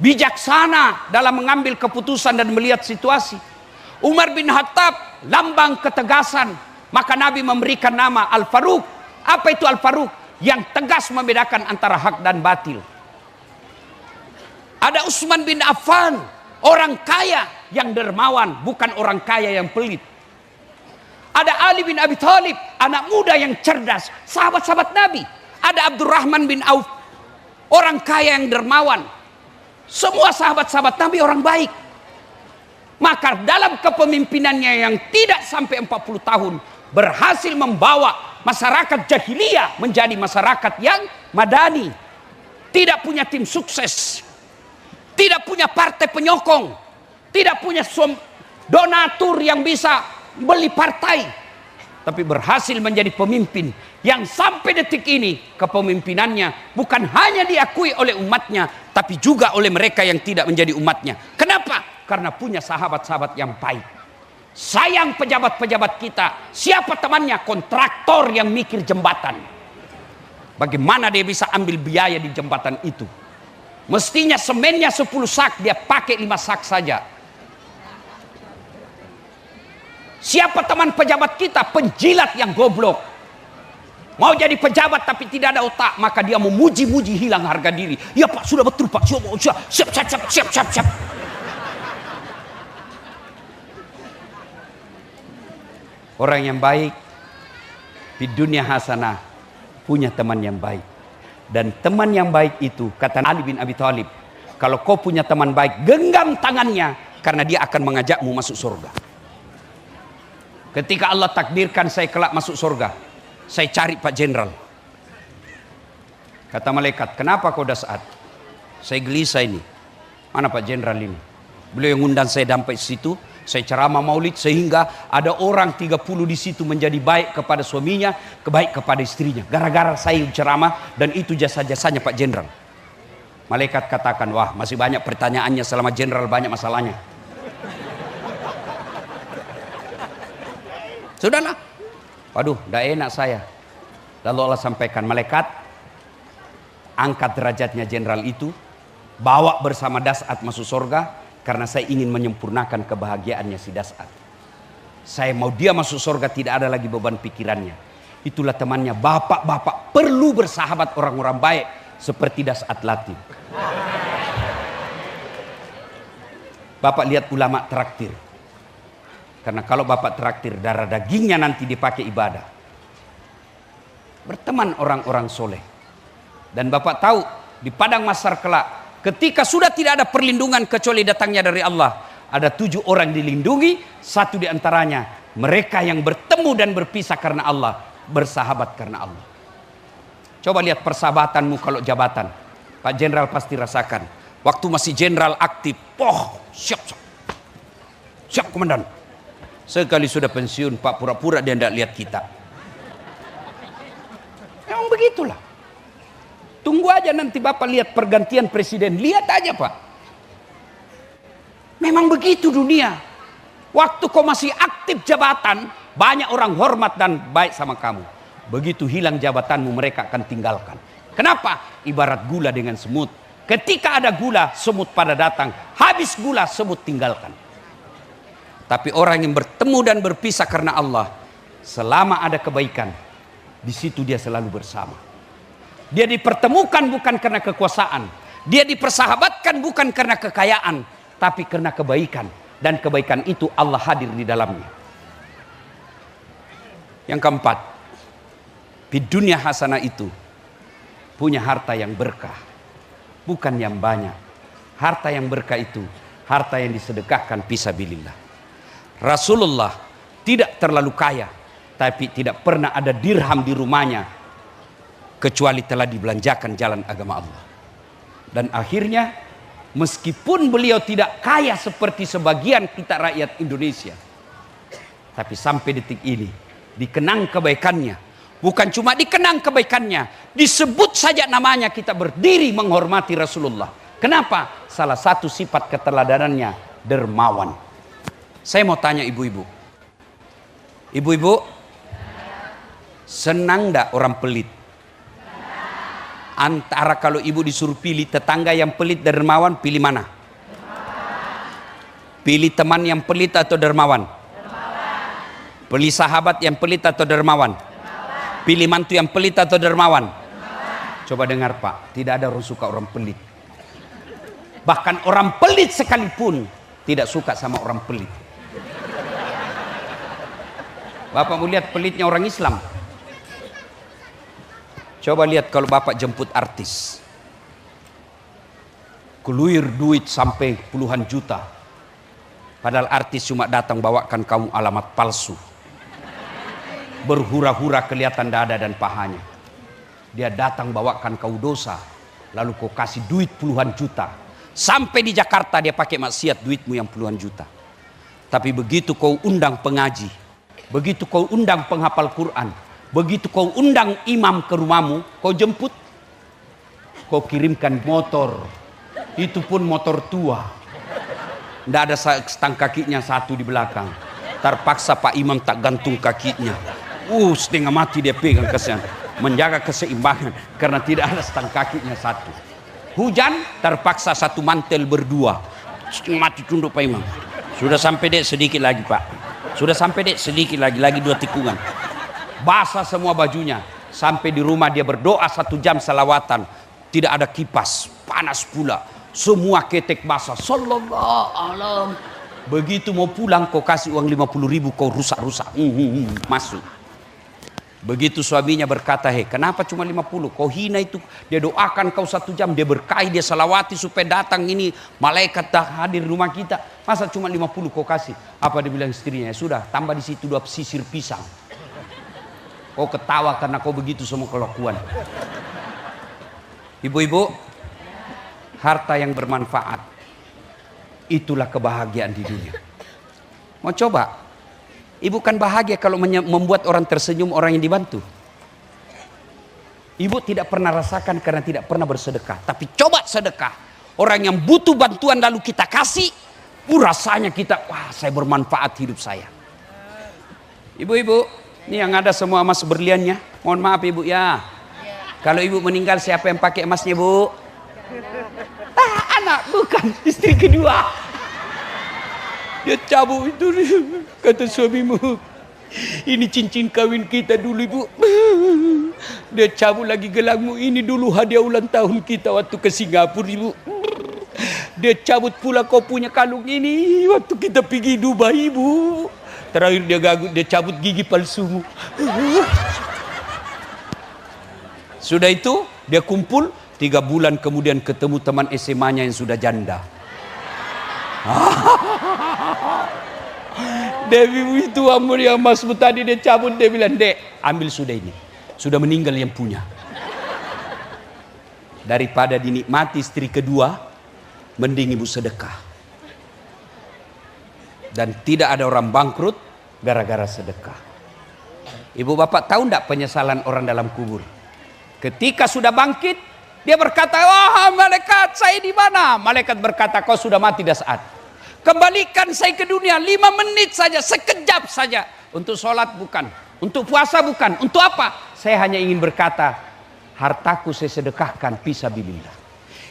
bijaksana dalam mengambil keputusan dan melihat situasi. Umar bin Khattab, lambang ketegasan. Maka Nabi memberikan nama Al-Faruq. Apa itu Al-Faruq? Yang tegas membedakan antara hak dan batil. Ada Utsman bin Affan, orang kaya yang dermawan, bukan orang kaya yang pelit. Ada Ali bin Abi Thalib, anak muda yang cerdas, sahabat-sahabat Nabi. Ada Abdurrahman bin Auf, orang kaya yang dermawan. Semua sahabat-sahabat Nabi orang baik. Maka dalam kepemimpinannya yang tidak sampai 40 tahun, berhasil membawa masyarakat jahiliyah menjadi masyarakat yang madani. Tidak punya tim sukses, tidak punya partai penyokong, tidak punya donatur yang bisa beli partai. tapi berhasil menjadi pemimpin yang sampai detik ini kepemimpinannya bukan hanya diakui oleh umatnya, tapi juga oleh mereka yang tidak menjadi umatnya. Kenapa? Karena punya sahabat-sahabat yang baik. Sayang pejabat-pejabat kita, siapa temannya? Kontraktor yang mikir jembatan. Bagaimana dia bisa ambil biaya di jembatan itu? Mestinya semennya 10 sak, dia pakai 5 sak saja. Siapa teman pejabat kita? Penjilat yang goblok. Mau jadi pejabat tapi tidak ada otak, maka dia memuji-muji hilang harga diri. Ya Pak, sudah betul Pak. Siap. Orang yang baik di dunia hasanah punya teman yang baik. Dan teman yang baik itu, kata Ali bin Abi Thalib, kalau kau punya teman baik, genggam tangannya, karena dia akan mengajakmu masuk surga. Ketika Allah takdirkan saya kelak masuk surga, saya cari Pak Jenderal. Kata malaikat, kenapa kau Das'ad? Saya gelisah ini. Mana Pak Jenderal ini? Beliau yang undang saya sampai situ. Saya ceramah maulid sehingga ada orang 30 di situ menjadi baik kepada suaminya, baik kepada istrinya. Gara-gara saya ceramah dan itu jasa-jasanya Pak Jenderal. Malaikat katakan, wah masih banyak pertanyaannya selama Jenderal banyak masalahnya. Sudahlah. Waduh, tidak enak saya. Lalu Allah sampaikan, malaikat, angkat derajatnya Jenderal itu, bawa bersama Das'ad masuk surga, karena saya ingin menyempurnakan kebahagiaannya si Das'ad. Saya mau dia masuk surga, tidak ada lagi beban pikirannya. Itulah temannya. Bapak-bapak perlu bersahabat orang-orang baik seperti Das'ad Latif. Bapak lihat ulama traktir. Karena kalau bapak traktir, darah dagingnya nanti dipakai ibadah. Berteman orang-orang soleh. Dan bapak tahu, di padang mahsyar kelak, ketika sudah tidak ada perlindungan kecuali datangnya dari Allah, ada 7 orang dilindungi, 1 diantaranya mereka yang bertemu dan berpisah karena Allah, bersahabat karena Allah. Coba lihat persahabatanmu kalau jabatan. Pak Jenderal pasti rasakan. Waktu masih jenderal aktif, siap komandan. Sekali sudah pensiun, Pak, pura-pura dia tidak lihat kita. Memang begitulah. Tunggu aja nanti Bapak lihat pergantian presiden. Lihat aja Pak. Memang begitu dunia. Waktu kau masih aktif jabatan, banyak orang hormat dan baik sama kamu. Begitu hilang jabatanmu, mereka akan tinggalkan. Kenapa? Ibarat gula dengan semut. Ketika ada gula, semut pada datang. Habis gula, semut tinggalkan. Tapi orang yang bertemu dan berpisah karena Allah, selama ada kebaikan, di situ dia selalu bersama. Dia dipertemukan bukan karena kekuasaan. Dia dipersahabatkan bukan karena kekayaan, tapi karena kebaikan. Dan kebaikan itu Allah hadir di dalamnya. Yang keempat, di dunia hasanah itu punya harta yang berkah, bukan yang banyak. Harta yang berkah itu harta yang disedekahkan fisabilillah. Rasulullah tidak terlalu kaya, tapi tidak pernah ada dirham di rumahnya kecuali telah dibelanjakan jalan agama Allah. Dan akhirnya meskipun beliau tidak kaya seperti sebagian kita rakyat Indonesia, tapi sampai detik ini dikenang kebaikannya. Bukan cuma dikenang kebaikannya, disebut saja namanya kita berdiri menghormati Rasulullah. Kenapa? Salah satu sifat keteladanannya dermawan. Saya mau tanya ibu-ibu. Ibu-ibu, senang enggak orang pelit? Antara kalau ibu disuruh pilih tetangga yang pelit dermawan, pilih mana? Pilih teman yang pelit atau dermawan? Pilih sahabat yang pelit atau dermawan? Pilih mantu yang pelit atau dermawan? Coba dengar Pak, tidak ada orang suka orang pelit. Bahkan orang pelit sekalipun tidak suka sama orang pelit. Bapak mau lihat pelitnya orang Islam? Coba lihat kalau Bapak jemput artis. Keluir duit sampai puluhan juta. Padahal artis cuma datang bawakan kamu alamat palsu. Berhura-hura kelihatan dada dan pahanya. Dia datang bawakan kau dosa. Lalu kau kasih duit puluhan juta. Sampai di Jakarta dia pakai maksiat duitmu yang puluhan juta. Tapi begitu kau undang pengaji, Begitu kau undang penghafal Quran, begitu kau undang imam ke rumahmu, kau jemput, kau kirimkan motor. Itu pun motor tua. Tidak ada stang kakinya satu di belakang. Terpaksa Pak Imam tak gantung kakinya. Setengah mati dia pegang kesian. Menjaga keseimbangan karena tidak ada stang kakinya satu. Hujan, terpaksa satu mantel berdua. Setengah mati tunduk Pak Imam. Sudah sampai dek sedikit lagi Pak. Sudah sampai dek sedikit lagi 2 tikungan. Basah semua bajunya. Sampai di rumah dia berdoa 1 jam salawatan. Tidak ada kipas, panas pula. Semua ketek basah. Sallallahu alam. Begitu mau pulang kau kasih uang 50.000 kau rusak-rusak. Masuk. Begitu suaminya berkata, kenapa cuma 50? Kau hina itu. Dia doakan kau 1 jam. Dia berkahi, dia salawati supaya datang ini. Malaikat dah hadir di rumah kita. Masa cuma 50 kau kasih? Apa dia bilang istrinya? Sudah, tambah di situ 2 sisir pisang. Kau ketawa karena kau begitu semua kelakuan. Ibu-ibu, harta yang bermanfaat. Itulah kebahagiaan di dunia. Mau coba? Ibu kan bahagia kalau membuat orang tersenyum, orang yang dibantu. Ibu tidak pernah rasakan karena tidak pernah bersedekah. Tapi coba sedekah. Orang yang butuh bantuan lalu kita kasih. Rasanya kita, saya bermanfaat hidup saya. Ibu-ibu, ini yang ada semua emas berliannya. Mohon maaf ibu ya. Kalau ibu meninggal siapa yang pakai emasnya bu? Anak, bukan. Istri kedua. Dia cabut itu, kata suamimu, ini cincin kawin kita dulu ibu. Dia cabut lagi gelangmu, ini dulu hadiah ulang tahun kita waktu ke Singapura ibu. Dia cabut pula kau punya kalung ini waktu kita pergi Dubai ibu. Terakhir dia cabut gigi palsumu. Sudah itu dia kumpul 3 bulan kemudian ketemu teman SMA-nya yang sudah janda. Dewi itu amur yang masmu tadi dia cabut, dia bilang, dek ambil sudah ini, sudah meninggal yang punya. Daripada dinikmati istri kedua, mending ibu sedekah. Dan tidak ada orang bangkrut gara-gara sedekah. Ibu bapak tahu tidak penyesalan orang dalam kubur? Ketika sudah bangkit, dia berkata, malaikat saya di mana? Malaikat berkata, kau sudah mati dah saat. Kembalikan saya ke dunia 5 menit saja, sekejap saja. Untuk sholat bukan, untuk puasa bukan, untuk apa? Saya hanya ingin berkata, hartaku saya sedekahkan fisabilillah.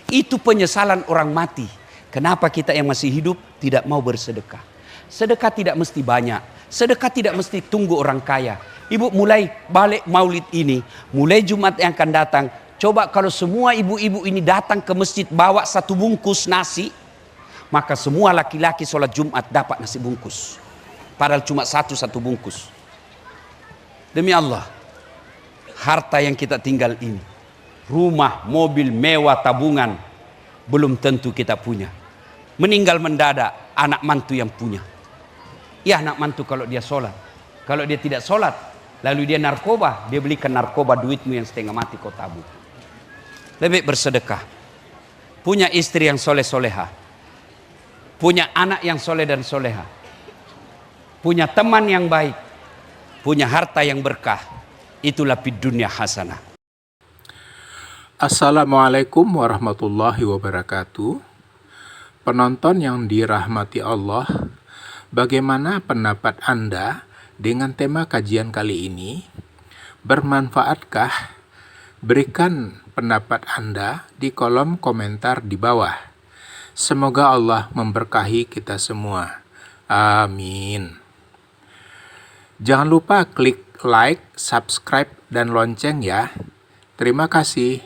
Itu penyesalan orang mati. Kenapa kita yang masih hidup tidak mau bersedekah? Sedekah tidak mesti banyak, sedekah tidak mesti tunggu orang kaya. Ibu mulai balik maulid ini, mulai Jumat yang akan datang, coba kalau semua ibu-ibu ini datang ke masjid bawa 1 bungkus nasi, maka semua laki-laki sholat Jumat dapat nasi bungkus. Padahal cuma satu bungkus. Demi Allah, harta yang kita tinggal ini, rumah, mobil, mewah, tabungan, belum tentu kita punya. Meninggal mendadak, anak mantu yang punya. Ya anak mantu kalau dia sholat. Kalau dia tidak sholat, lalu dia narkoba, dia belikan narkoba duitmu yang setengah mati kau tabung. Lebih bersedekah. Punya istri yang soleh-soleha. Punya anak yang soleh dan soleha. Punya teman yang baik. Punya harta yang berkah. Itulah fid dunya hasanah. Assalamualaikum warahmatullahi wabarakatuh. Penonton yang dirahmati Allah, bagaimana pendapat Anda dengan tema kajian kali ini? Bermanfaatkah? Berikan pendapat Anda di kolom komentar di bawah. Semoga Allah memberkahi kita semua. Amin. Jangan lupa klik like, subscribe, dan lonceng ya. Terima kasih.